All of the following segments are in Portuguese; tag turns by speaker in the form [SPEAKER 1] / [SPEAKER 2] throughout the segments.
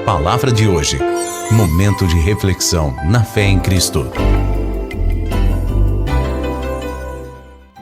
[SPEAKER 1] Palavra de hoje. Momento de reflexão na fé em Cristo.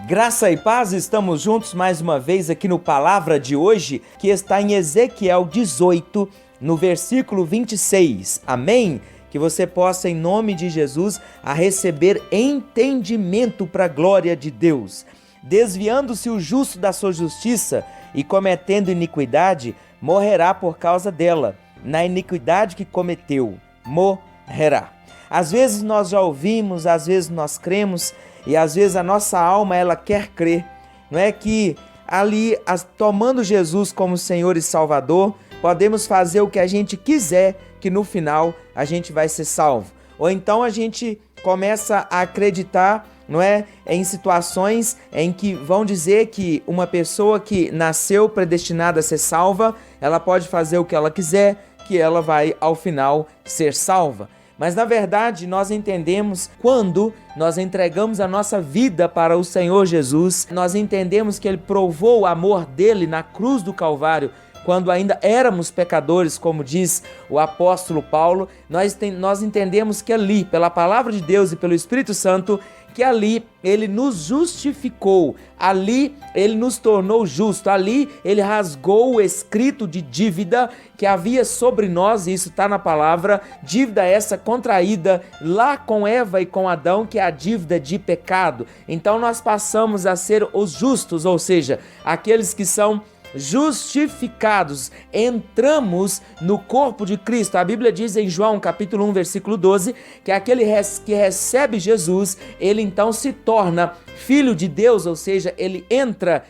[SPEAKER 2] Graça e paz, estamos juntos mais uma vez aqui no Palavra de hoje, que está em Ezequiel 18, no versículo 26. Amém? Que você possa, em nome de Jesus, a receber entendimento para a glória de Deus. Desviando-se o justo da sua justiça e cometendo iniquidade, morrerá por causa dela. Na iniquidade que cometeu, morrerá. Às vezes nós já ouvimos, às vezes nós cremos, e às vezes a nossa alma ela quer crer. Não é que ali, tomando Jesus como Senhor e Salvador, podemos fazer o que a gente quiser, que no final a gente vai ser salvo. Ou então a gente começa a acreditar, não é, em situações em que vão dizer que uma pessoa que nasceu predestinada a ser salva, ela pode fazer o que ela quiser, que ela vai ao final ser salva. Mas na verdade nós entendemos, quando nós entregamos a nossa vida para o Senhor Jesus, nós entendemos que Ele provou o amor dele na cruz do Calvário, quando ainda éramos pecadores, como diz o apóstolo Paulo. Nós entendemos que ali, pela palavra de Deus e pelo Espírito Santo, que ali Ele nos justificou, ali Ele nos tornou justo, ali Ele rasgou o escrito de dívida que havia sobre nós, e isso está na palavra, dívida essa contraída lá com Eva e com Adão, que é a dívida de pecado. Então nós passamos a ser os justos, ou seja, aqueles que são justificados, entramos no corpo de Cristo. A Bíblia diz em João capítulo 1, versículo 12, que aquele que recebe Jesus, ele então se torna filho de Deus, ou seja, ele entra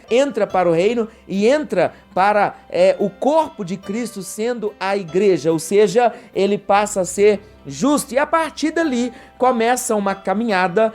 [SPEAKER 2] para o reino e entra para o corpo de Cristo, sendo a igreja, ou seja, ele passa a ser justo, e a partir dali começa uma caminhada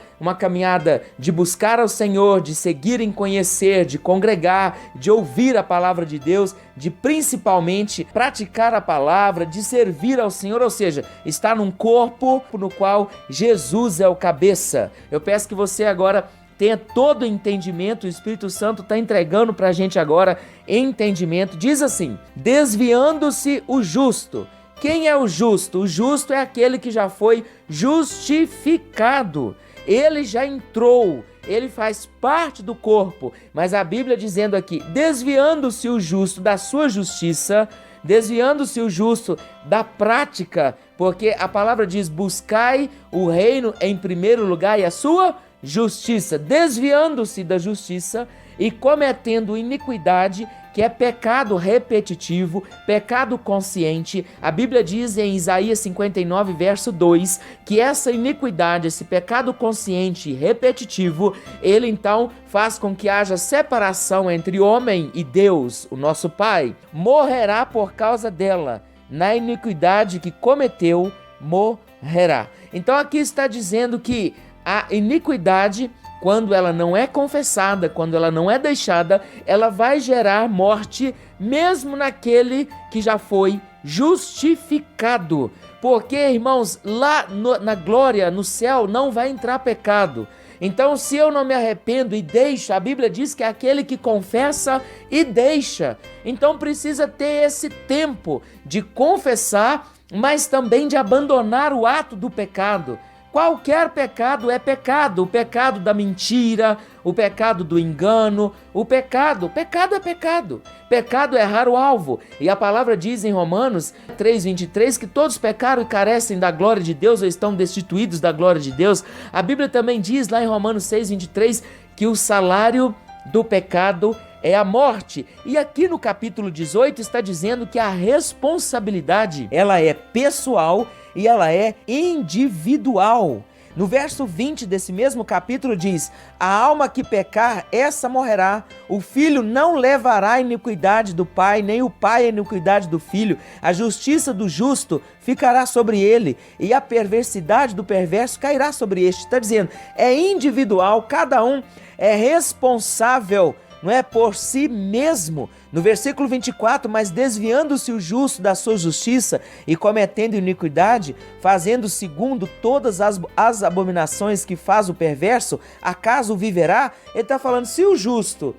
[SPEAKER 2] de buscar ao Senhor, de seguir em conhecer, de congregar, de ouvir a palavra de Deus, de principalmente praticar a palavra, de servir ao Senhor, ou seja, estar num corpo no qual Jesus é o cabeça. Eu peço que você agora tenha todo o entendimento, o Espírito Santo está entregando para a gente agora entendimento. Diz assim: desviando-se o justo. Quem é o justo? O justo é aquele que já foi justificado. Ele já entrou, ele faz parte do corpo. Mas a Bíblia dizendo aqui, desviando-se o justo da sua justiça, desviando-se o justo da prática, porque a palavra diz, buscai o reino em primeiro lugar e a sua justiça, desviando-se da justiça e cometendo iniquidade, que é pecado repetitivo, pecado consciente. A Bíblia diz em Isaías 59, verso 2, que essa iniquidade, esse pecado consciente e repetitivo, ele então faz com que haja separação entre homem e Deus, o nosso Pai. Morrerá por causa dela, na iniquidade que cometeu, morrerá. Então aqui está dizendo que a iniquidade, quando ela não é confessada, quando ela não é deixada, ela vai gerar morte mesmo naquele que já foi justificado. Porque, irmãos, lá na glória, no céu, não vai entrar pecado. Então, se eu não me arrependo e deixo, a Bíblia diz que é aquele que confessa e deixa. Então, precisa ter esse tempo de confessar, mas também de abandonar o ato do pecado. Qualquer pecado é pecado, o pecado da mentira, o pecado do engano, pecado é pecado. Pecado é errar o alvo. E a palavra diz em Romanos 3:23 que todos pecaram e carecem da glória de Deus ou estão destituídos da glória de Deus. A Bíblia também diz lá em Romanos 6:23 que o salário do pecado é a morte. E aqui no capítulo 18 está dizendo que a responsabilidade, ela é pessoal e ela é individual. No verso 20 desse mesmo capítulo diz: a alma que pecar, essa morrerá. O filho não levará a iniquidade do pai, nem o pai a iniquidade do filho. A justiça do justo ficará sobre ele, e a perversidade do perverso cairá sobre este. Está dizendo, é individual, cada um é responsável, não é, por si mesmo. No versículo 24, mas desviando-se o justo da sua justiça e cometendo iniquidade, fazendo segundo todas as abominações que faz o perverso, acaso viverá? Ele está falando, se o justo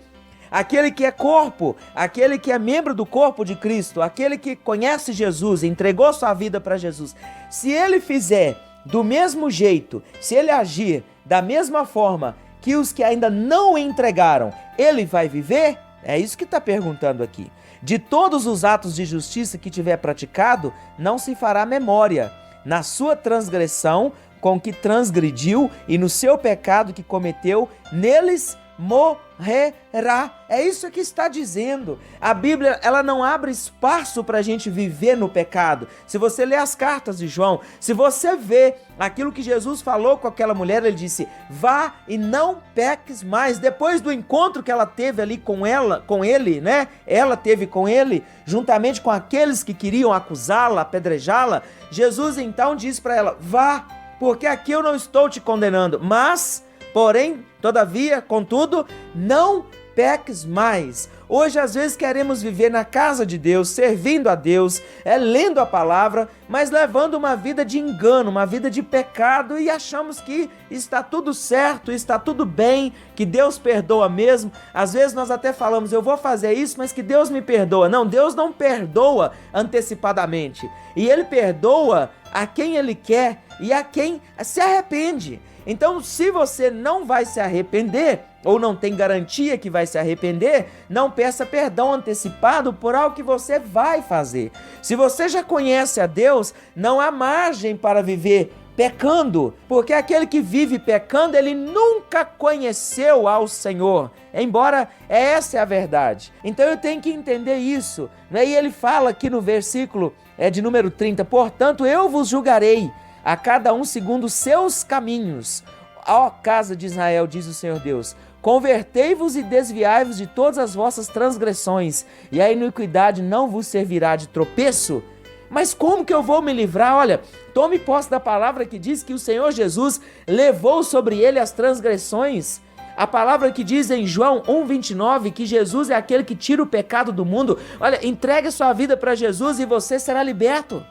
[SPEAKER 2] aquele que é corpo, aquele que é membro do corpo de Cristo, aquele que conhece Jesus, entregou sua vida para Jesus, se ele fizer do mesmo jeito, se ele agir da mesma forma que os que ainda não entregaram, ele vai viver? É isso que está perguntando aqui. De todos os atos de justiça que tiver praticado, não se fará memória. Na sua transgressão com que transgrediu e no seu pecado que cometeu, neles morrerá. É isso que está dizendo. A Bíblia, ela não abre espaço para a gente viver no pecado. Se você lê as cartas de João, se você vê aquilo que Jesus falou com aquela mulher, ele disse: vá e não peques mais. Depois do encontro que ela teve ali com ele, né? Ela teve com ele, juntamente com aqueles que queriam acusá-la, apedrejá-la, Jesus então diz para ela: vá, porque aqui eu não estou te condenando, mas, porém, todavia, contudo, não peques mais. Hoje, às vezes, queremos viver na casa de Deus, servindo a Deus, lendo a palavra, mas levando uma vida de engano, uma vida de pecado, e achamos que está tudo certo, está tudo bem, que Deus perdoa mesmo. Às vezes nós até falamos: eu vou fazer isso, mas que Deus me perdoa. Não, Deus não perdoa antecipadamente. E Ele perdoa a quem Ele quer e a quem se arrepende. Então, se você não vai se arrepender, ou não tem garantia que vai se arrepender, não peça perdão antecipado por algo que você vai fazer. Se você já conhece a Deus, não há margem para viver pecando, porque aquele que vive pecando, ele nunca conheceu ao Senhor, embora essa é a verdade. Então eu tenho que entender isso, né? E ele fala aqui no versículo de número 30, portanto eu vos julgarei, a cada um segundo os seus caminhos. Ó casa de Israel, diz o Senhor Deus, convertei-vos e desviai-vos de todas as vossas transgressões, e a iniquidade não vos servirá de tropeço. Mas como que eu vou me livrar? Olha, tome posse da palavra que diz que o Senhor Jesus levou sobre ele as transgressões. A palavra que diz em João 1,29 que Jesus é aquele que tira o pecado do mundo. Olha, entregue a sua vida para Jesus e você será liberto.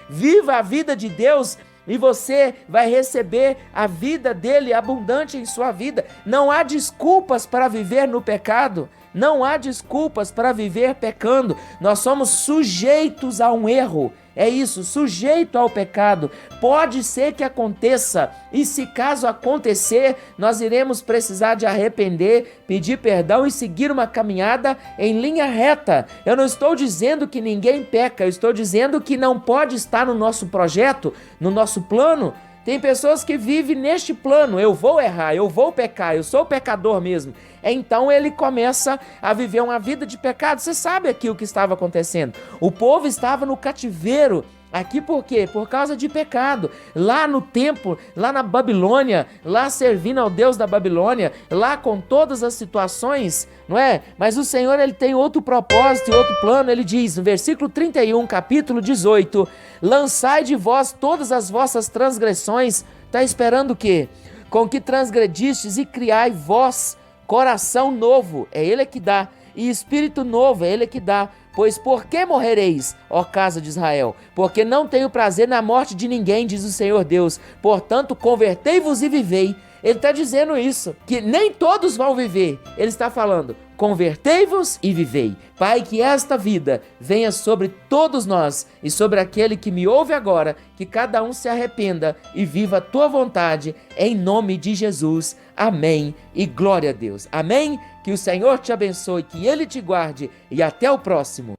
[SPEAKER 2] Viva a vida de Deus e você vai receber a vida dele abundante em sua vida. Não há desculpas para viver no pecado. Não há desculpas para viver pecando. Nós somos sujeitos a um erro. É isso, sujeito ao pecado. Pode ser que aconteça, e se caso acontecer, nós iremos precisar de arrepender, pedir perdão e seguir uma caminhada em linha reta. Eu não estou dizendo que ninguém peca, eu estou dizendo que não pode estar no nosso projeto, no nosso plano. Tem pessoas que vivem neste plano: eu vou errar, eu vou pecar, eu sou pecador mesmo. Então ele começa a viver uma vida de pecado. Você sabe aqui o que estava acontecendo. O povo estava no cativeiro. Aqui por quê? Por causa de pecado. Lá no templo, lá na Babilônia, lá servindo ao Deus da Babilônia, lá com todas as situações, não é? Mas o Senhor, ele tem outro propósito e outro plano. Ele diz no versículo 31, capítulo 18, lançai de vós todas as vossas transgressões. Está esperando o quê? Com que transgredistes e criai vós coração novo, é Ele que dá, e espírito novo, é Ele que dá. Pois por que morrereis, ó casa de Israel? Porque não tenho prazer na morte de ninguém, diz o Senhor Deus. Portanto, convertei-vos e vivei. Ele está dizendo isso, que nem todos vão viver. Ele está falando: convertei-vos e vivei. Pai, que esta vida venha sobre todos nós e sobre aquele que me ouve agora, que cada um se arrependa e viva a tua vontade, em nome de Jesus. Amém e glória a Deus. Amém? Que o Senhor te abençoe, que Ele te guarde e até o próximo.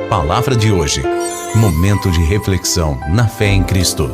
[SPEAKER 1] Palavra de hoje. Momento de reflexão na fé em Cristo.